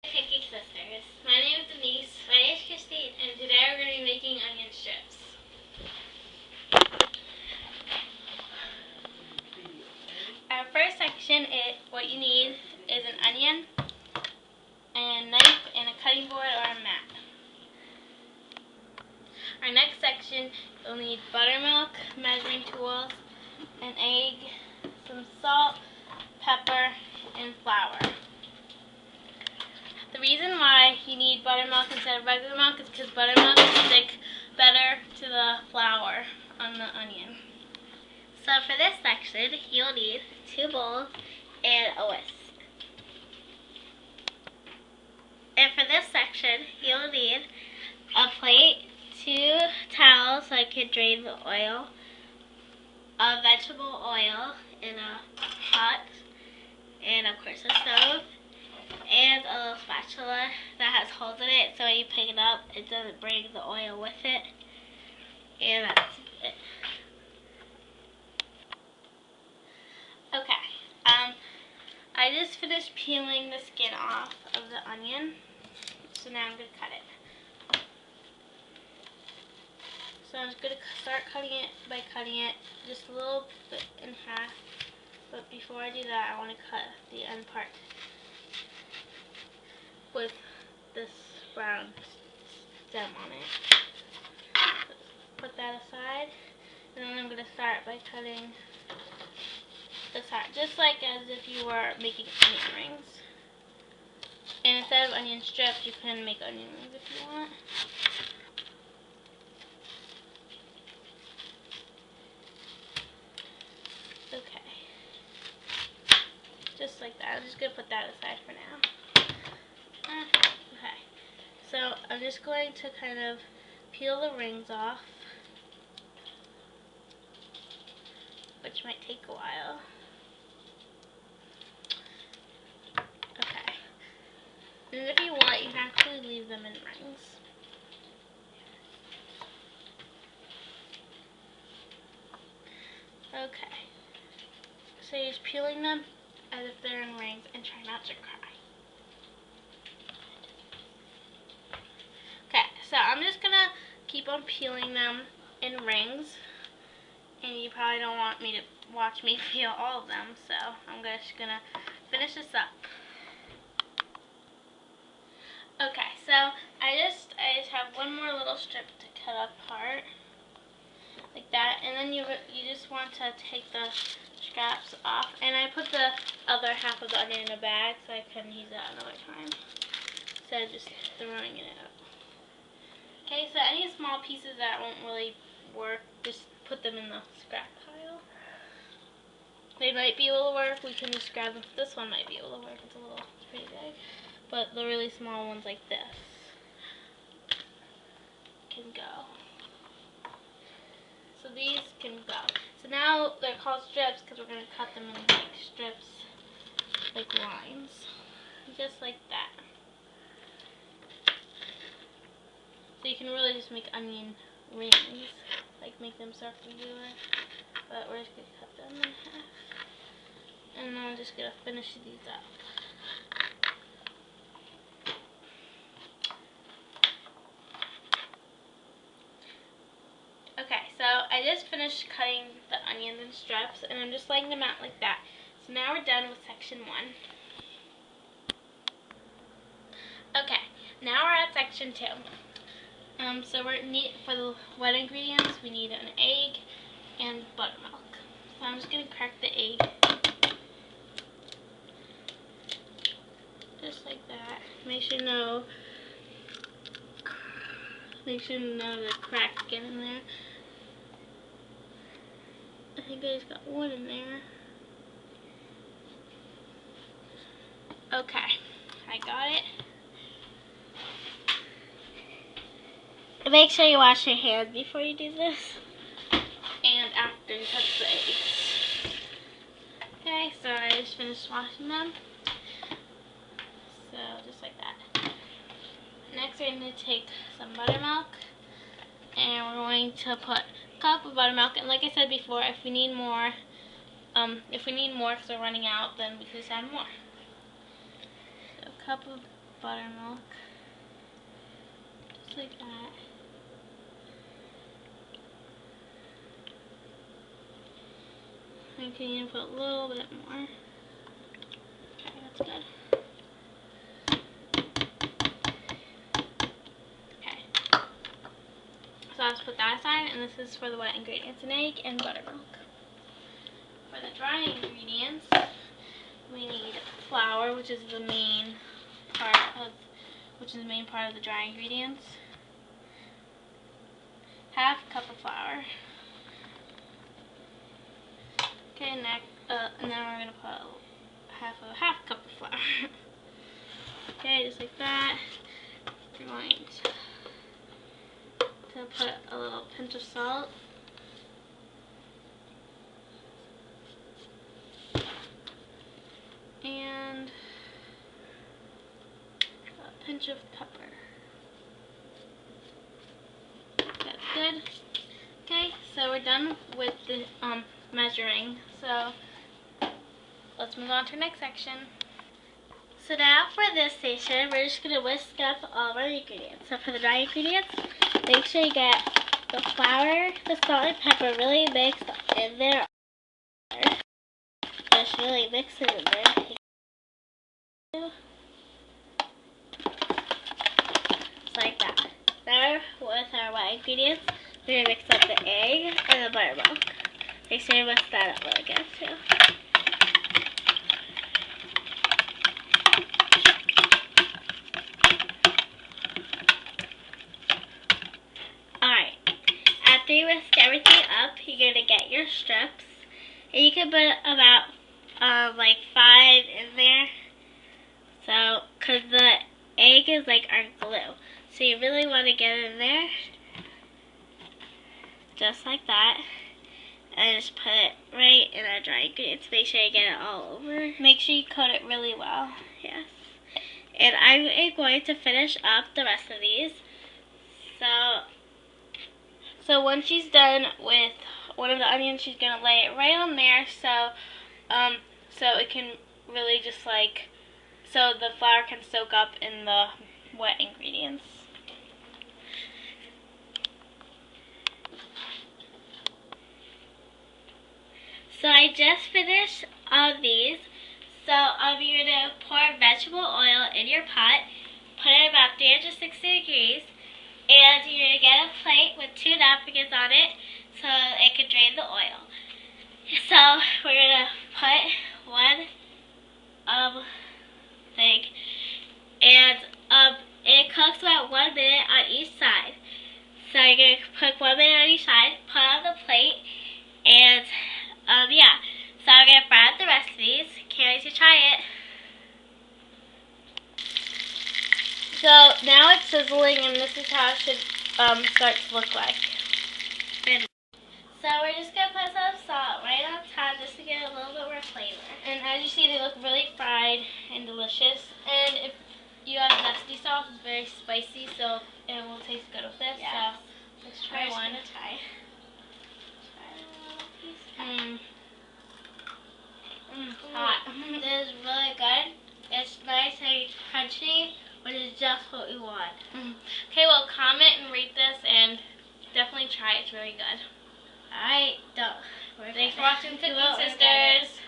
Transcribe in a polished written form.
Cookie Sisters. My name is Denise. My name is Christine, and today we're going to be making onion strips. Our first section, what you need is an onion, and a knife, and a cutting board or a mat. Our next section, you'll need buttermilk, measuring tools, an egg, some salt, pepper, and flour. The reason why you need buttermilk instead of regular milk is because buttermilk will stick better to the flour on the onion. So for this section, you'll need 2 bowls and a whisk. And for this section, you'll need a plate, 2 towels so I can drain the oil, a vegetable oil in a pot, and of course a stove, and a little spatula that has holes in it so when you pick it up it doesn't bring the oil with it. And that's it. Okay, I just finished peeling the skin off of the onion, so now I'm going to cut it. So I'm just going to start cutting it by cutting it just a little bit in half, but before I do that I want to cut the end part with this brown stem on it. Put that aside, and then I'm going to start by cutting this part, just like as if you were making onion rings. And instead of onion strips, you can make onion rings if you want. Okay. Just like that. I'm just going to put that aside for now. Okay, so I'm just going to kind of peel the rings off, which might take a while. Okay, and if you want, you can actually leave them in rings. Okay, so you're just peeling them as if they're in rings and try not to cry. So I'm just going to keep on peeling them in rings, and you probably don't want me to watch me peel all of them, so I'm just going to finish this up. Okay, so I just have one more little strip to cut apart, like that, and then you just want to take the scraps off, and I put the other half of the onion in a bag so I can use that another time, instead of just throwing it out. Okay, so any small pieces that won't really work, just put them in the scrap pile. They might be able to work, we can just grab them. This one might be able to work, it's pretty big. But the really small ones like this can go. So these can go. So now they're called strips because we're going to cut them in like strips, like lines. Just like that. So you can really just make onion rings, like make them circular, but we're just going to cut them in half. And then I'm just going to finish these up. Okay, so I just finished cutting the onions in strips, and I'm just laying them out like that. So now we're done with section 1. Okay, now we're at section 2. So for the wet ingredients, we need an egg and buttermilk. So I'm just going to crack the egg, just like that. Make sure no the cracks get in there. I think I just got one in there. Okay, I got it. Make sure you wash your hands before you do this, and after you touch the eggs. Okay, so I just finished washing them. So just like that. Next we're going to take some buttermilk, and we're going to put a cup of buttermilk. And like I said before, if we need more because we're running out, then we can just add more. So a cup of buttermilk. Just like that. I can even put a little bit more. Okay, that's good. Okay. So let's put that aside, and this is for the wet ingredients: an egg and buttermilk. For the dry ingredients, we need flour, which is the main part of the dry ingredients. Half cup of flour. Okay, next, and then we're gonna put half cup of flour. Okay, just like that. We're going to put a little pinch of salt. And a pinch of pepper. That's good. Okay, so we're done with the measuring. So let's move on to the next section. So now for this station, we're just going to whisk up all of our ingredients. So for the dry ingredients, make sure you get the flour, the salt, and pepper really mixed in there. Just really mix it in there. Just like that. Now with our wet ingredients, we're going to mix up the egg and the buttermilk. Make sure you mix that up really good too. Alright, after you whisk everything up, you're going to get your strips. And you can put about like 5 in there. So, because the egg is like our glue. So you really want to get it in there. Just like that. And just put it right in our dry ingredients. Make sure you get it all over. Make sure you coat it really well. Yes. And I'm going to finish up the rest of these. So once she's done with one of the onions, she's going to lay it right on there. So it can really just like, so the flour can soak up in the wet ingredients. So I just finished all these. So you're going to pour vegetable oil in your pot, put it about 360 degrees, and you're going to get a plate with 2 napkins on it so it can drain the oil. So we're going to put one thing, and it cooks about 1 minute on each side. So you're going to cook 1 minute on each side, put it on the plate, and yeah. So I'm going to fry up the rest of these. Can't wait to try it. So now it's sizzling, and this is how it should start to look like. So we're just going to put some salt right on top just to get a little bit more flavor. And as you see, they look really fried and delicious. And if you have zesty sauce, it's very spicy, so it will taste good with this. Yeah. So let's try one. Try hot. This is really good. It's nice and crunchy, but it's just what we want. Okay, well, comment and rate this, and definitely try it. It's really good. Alright, thanks for watching Cooking Sisters.